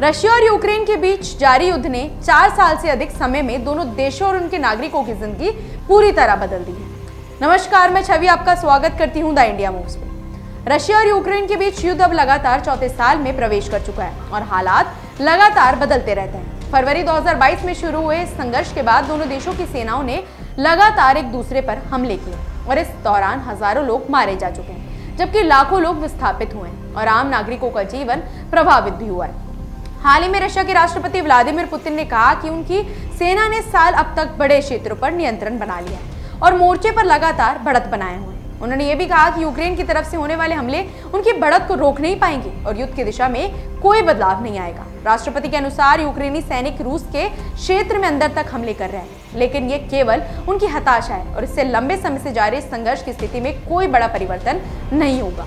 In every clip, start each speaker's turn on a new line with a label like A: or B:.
A: Russia और Ukraine के बीच जारी युद्ध ने 4 साल से अधिक समय में दोनों देशों और उनके नागरिकों की जिंदगी पूरी तरह बदल दी है। नमस्कार, मैं छवि आपका स्वागत करती हूं द इंडिया मूव्स पे। रशिया और यूक्रेन के बीच युद्ध अब लगातार चौथे साल में प्रवेश कर चुका है और हालात लगातार बदलते रहते हैं। फरवरी 2022 में शुरू हुए इस संघर्ष के बाद दोनों देशों की सेनाओं ने लगातार एक दूसरे पर हमले किए और इस दौरान हजारों लोग मारे जा चुके हैं, जबकि लाखों लोग विस्थापित हुए हैं और आम नागरिकों का जीवन प्रभावित भी हुआ है। हाल ही में रशिया के राष्ट्रपति व्लादिमीर पुतिन ने कहा कि उनकी सेना ने साल अब तक बड़े क्षेत्रों पर नियंत्रण बना लिया है और मोर्चे पर लगातार बढ़त बनाए हुए हैं। उन्होंने ये भी कहा कि यूक्रेन की तरफ से होने वाले हमले उनकी बढ़त को रोक नहीं पाएंगे और युद्ध की दिशा में कोई बदलाव नहीं आएगा। राष्ट्रपति के अनुसार यूक्रेनी सैनिक रूस के क्षेत्र में अंदर तक हमले कर रहे हैं, लेकिन ये केवल उनकी हताशा है और इससे लंबे समय से जारी संघर्ष की स्थिति में कोई बड़ा परिवर्तन नहीं होगा।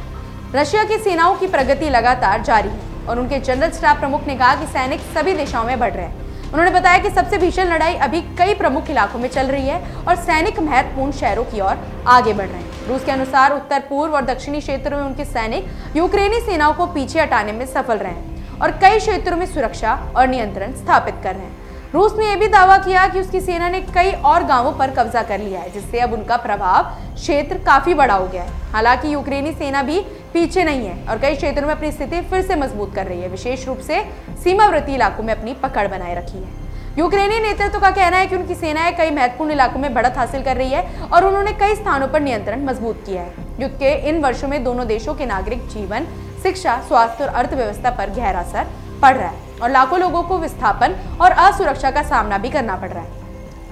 A: रशिया की सेनाओं की प्रगति लगातार जारी है और उनके जनरल स्टाफ प्रमुख ने कहा कि सैनिक सभी दिशाओं में बढ़ रहे हैं। उन्होंने बताया कि सबसे भीषण लड़ाई अभी कई प्रमुख इलाकों में चल रही है और सैनिक महत्वपूर्ण शहरों की ओर आगे बढ़ रहे हैं। रूस के अनुसार उत्तर पूर्व और दक्षिणी क्षेत्रों में उनके सैनिक यूक्रेनी सेनाओं को पीछे हटाने में सफल रहे हैं और कई क्षेत्रों में सुरक्षा और नियंत्रण स्थापित कर रहे हैं। रूस ने यह भी दावा किया कि उसकी सेना ने कई और गांवों पर कब्जा कर लिया है, जिससे अब उनका प्रभाव क्षेत्र काफी बड़ा हो गया है। हालांकि यूक्रेनी सेना भी पीछे नहीं है और कई क्षेत्रों में अपनी स्थिति फिर से मजबूत कर रही है, विशेष रूप से सीमावर्ती इलाकों में अपनी पकड़ बनाए रखी है। यूक्रेनी नेतृत्व का कहना है कि उनकी सेनाएं कई महत्वपूर्ण इलाकों में बढ़त हासिल कर रही है और उन्होंने कई स्थानों पर नियंत्रण मजबूत किया है। युद्ध के इन वर्षों में दोनों देशों के नागरिक जीवन, शिक्षा, स्वास्थ्य और अर्थव्यवस्था पर गहरा असर पड़ रहा है और लाखों लोगों को विस्थापन और असुरक्षा का सामना भी करना पड़ रहा है।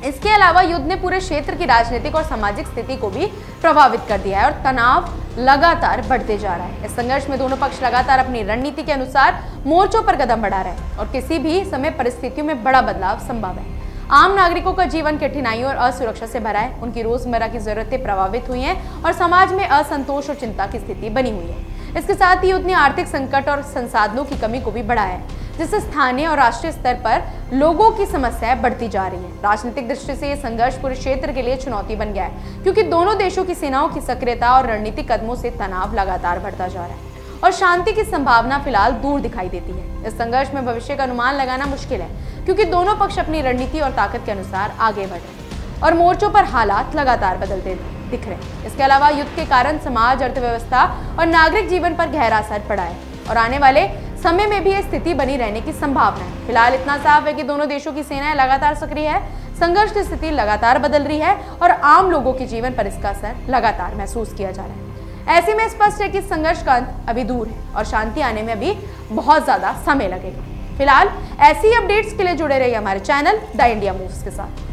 A: इसके अलावा युद्ध ने पूरे क्षेत्र की राजनीतिक और सामाजिक स्थिति को भी प्रभावित कर दिया है और तनाव लगातार बढ़ते जा रहा है। इस संघर्ष में दोनों पक्ष लगातार अपनी रणनीति के अनुसार मोर्चों पर कदम बढ़ा रहे हैं और किसी भी समय परिस्थितियों में बड़ा बदलाव संभव है। आम नागरिकों का जीवन कठिनाइयों और असुरक्षा से भरा है, उनकी रोजमर्रा की जरूरतें प्रभावित हुई हैं और समाज में असंतोष और चिंता की स्थिति बनी हुई है। इसके साथ ही युद्ध ने आर्थिक संकट और संसाधनों की कमी को भी बढ़ाया है, जिससे स्थानीय और राष्ट्रीय स्तर पर लोगों की समस्याएं बढ़ती जा रही हैं। राजनीतिक दृष्टि से यह संघर्ष पूरे क्षेत्र के लिए चुनौती बन गया है, क्योंकि दोनों देशों की सेनाओं की सक्रियता और रणनीतिक कदमों से तनाव लगातार बढ़ता जा रहा है और शांति की संभावना फिलहाल दूर दिखाई देती है। इस संघर्ष में भविष्य का अनुमान लगाना मुश्किल है, क्योंकि दोनों पक्ष अपनी रणनीति और ताकत के अनुसार आगे बढ़ रहे हैं और मोर्चों पर हालात लगातार बदलते दिख रहे हैं। इसके अलावा युद्ध के कारण समाज, अर्थव्यवस्था और नागरिक जीवन पर गहरा असर पड़ा है और आने वाले समय में भी यह स्थिति बनी रहने की संभावना है। फिलहाल इतना साफ है कि दोनों देशों की सेनाएं लगातार सक्रिय है, संघर्ष की स्थिति लगातार बदल रही है और आम लोगों के जीवन पर इसका असर लगातार महसूस किया जा रहा है। ऐसे में स्पष्ट है कि संघर्ष का अंत अभी दूर है और शांति आने में अभी बहुत ज्यादा समय लगेगा। फिलहाल ऐसी अपडेट्स के लिए जुड़े रहिए हमारे चैनल द इंडिया मूव्स के साथ।